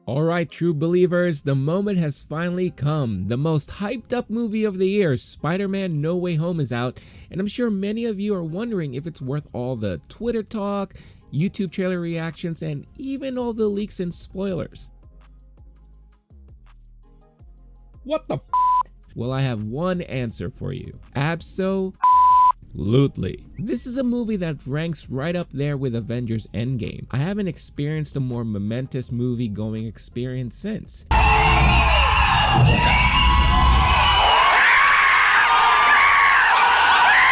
Alright, true believers, the moment has finally come. The most hyped up movie of the year, Spider-Man No Way Home, is out, and I'm sure many of you are wondering if it's worth all the Twitter talk, YouTube trailer reactions, and even all the leaks and spoilers. What the f? Well, I have one answer for you. Absolutely. This is a movie that ranks right up there with Avengers Endgame. I haven't experienced a more momentous movie-going experience since.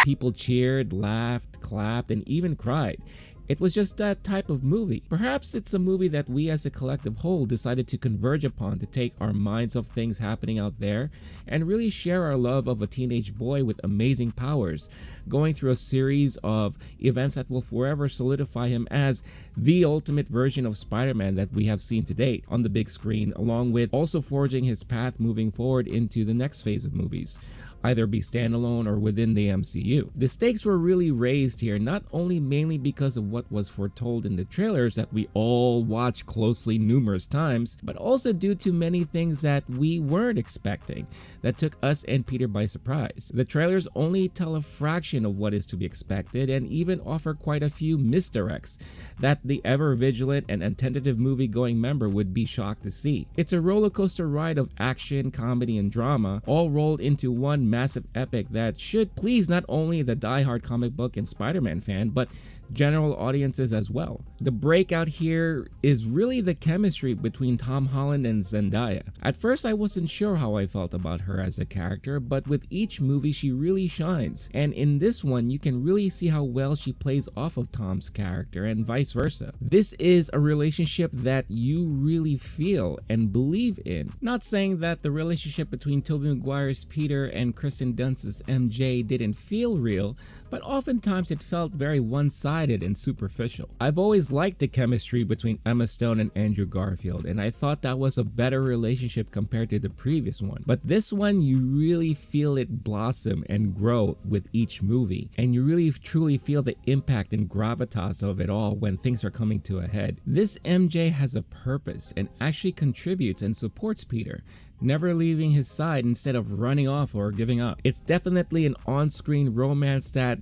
People cheered, laughed, clapped, and even cried. It was just that type of movie. Perhaps it's a movie that we as a collective whole decided to converge upon to take our minds off things happening out there and really share our love of a teenage boy with amazing powers, going through a series of events that will forever solidify him as the ultimate version of Spider-Man that we have seen to date on the big screen, along with also forging his path moving forward into the next phase of movies, either be standalone or within the MCU. The stakes were really raised here, not only mainly because of what was foretold in the trailers that we all watched closely numerous times, but also due to many things that we weren't expecting that took us and Peter by surprise. The trailers only tell a fraction of what is to be expected and even offer quite a few misdirects that the ever-vigilant and attentive movie-going member would be shocked to see. It's a roller coaster ride of action, comedy, and drama, all rolled into one massive epic that should please not only the die-hard comic book and Spider-Man fan, but general audiences as well. The breakout here is really the chemistry between Tom Holland and Zendaya. At first I wasn't sure how I felt about her as a character, but with each movie she really shines, and in this one you can really see how well she plays off of Tom's character and vice versa. This is a relationship that you really feel and believe in. Not saying that the relationship between Tobey Maguire's Peter and Kristen Dunst's MJ didn't feel real, but oftentimes it felt very one-sided and superficial. I've always liked the chemistry between Emma Stone and Andrew Garfield, and I thought that was a better relationship compared to the previous one. But this one, you really feel it blossom and grow with each movie, and you really truly feel the impact and gravitas of it all when things are coming to a head. This MJ has a purpose and actually contributes and supports Peter, never leaving his side instead of running off or giving up. It's definitely an on-screen romance that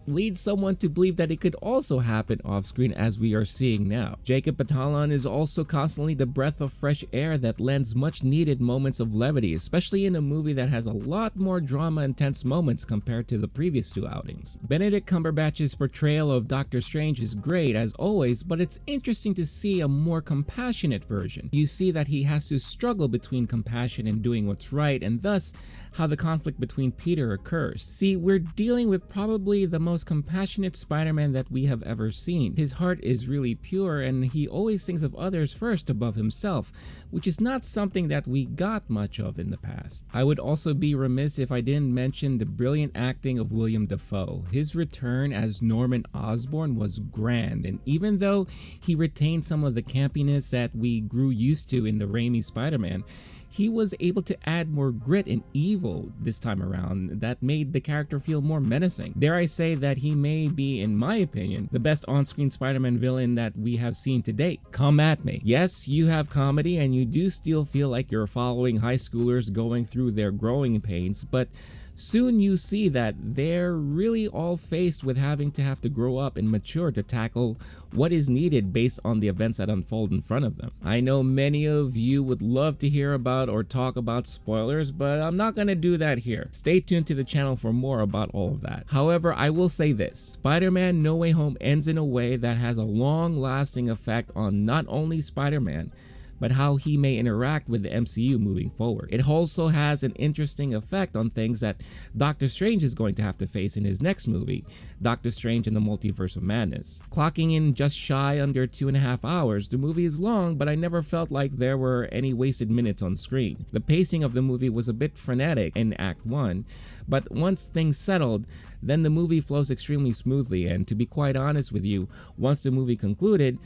leads someone to believe that it could also happen off-screen as we are seeing now. Jacob Batalon is also constantly the breath of fresh air that lends much needed moments of levity, especially in a movie that has a lot more drama and tense moments compared to the previous two outings. Benedict Cumberbatch's portrayal of Doctor Strange is great as always, but it's interesting to see a more compassionate version. You see that he has to struggle between compassion and doing what's right, and thus how the conflict between Peter occurs. See, we're dealing with probably the most compassionate Spider-Man that we have ever seen. His heart is really pure and he always thinks of others first above himself, which is not something that we got much of in the past. I would also be remiss if I didn't mention the brilliant acting of Willem Dafoe. His return as Norman Osborn was grand, and even though he retained some of the campiness that we grew used to in the Raimi Spider-Man, he was able to add more grit and evil this time around that made the character feel more menacing. Dare I say that he may be, in my opinion, the best on-screen Spider-Man villain that we have seen to date. Come at me. Yes, you have comedy and you do still feel like you're following high schoolers going through their growing pains, but soon you see that they're really all faced with having to grow up and mature to tackle what is needed based on the events that unfold in front of them. I know many of you would love to hear about or talk about spoilers, but I'm not gonna do that here. Stay tuned to the channel for more about all of that. However, I will say this: Spider-Man No Way Home ends in a way that has a long-lasting effect on not only Spider-Man, but how he may interact with the MCU moving forward. It also has an interesting effect on things that Doctor Strange is going to have to face in his next movie, Doctor Strange in the Multiverse of Madness. Clocking in just shy under 2.5 hours, the movie is long, but I never felt like there were any wasted minutes on screen. The pacing of the movie was a bit frenetic in Act 1, but once things settled, then the movie flows extremely smoothly, and to be quite honest with you, once the movie concluded,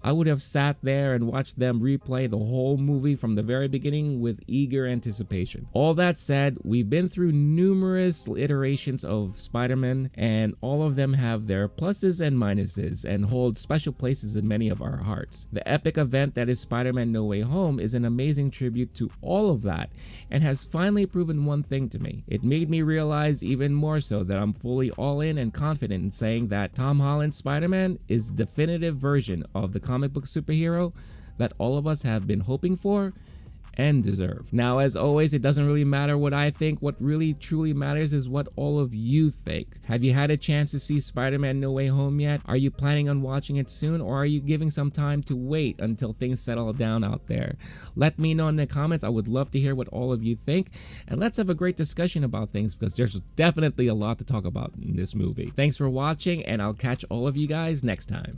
I would have sat there and watched them replay the whole movie from the very beginning with eager anticipation. All that said, we've been through numerous iterations of Spider-Man, and all of them have their pluses and minuses and hold special places in many of our hearts. The epic event that is Spider-Man No Way Home is an amazing tribute to all of that, and has finally proven one thing to me. It made me realize even more so that I'm fully all in and confident in saying that Tom Holland's Spider-Man is the definitive version of the comic book superhero that all of us have been hoping for and deserve. Now, as always, it doesn't really matter what I think. What really truly matters is what all of you think. Have you had a chance to see Spider-Man No Way Home yet? Are you planning on watching it soon, or are you giving some time to wait until things settle down out there? Let me know in the comments. I would love to hear what all of you think, and let's have a great discussion about things, because there's definitely a lot to talk about in this movie. Thanks for watching, and I'll catch all of you guys next time.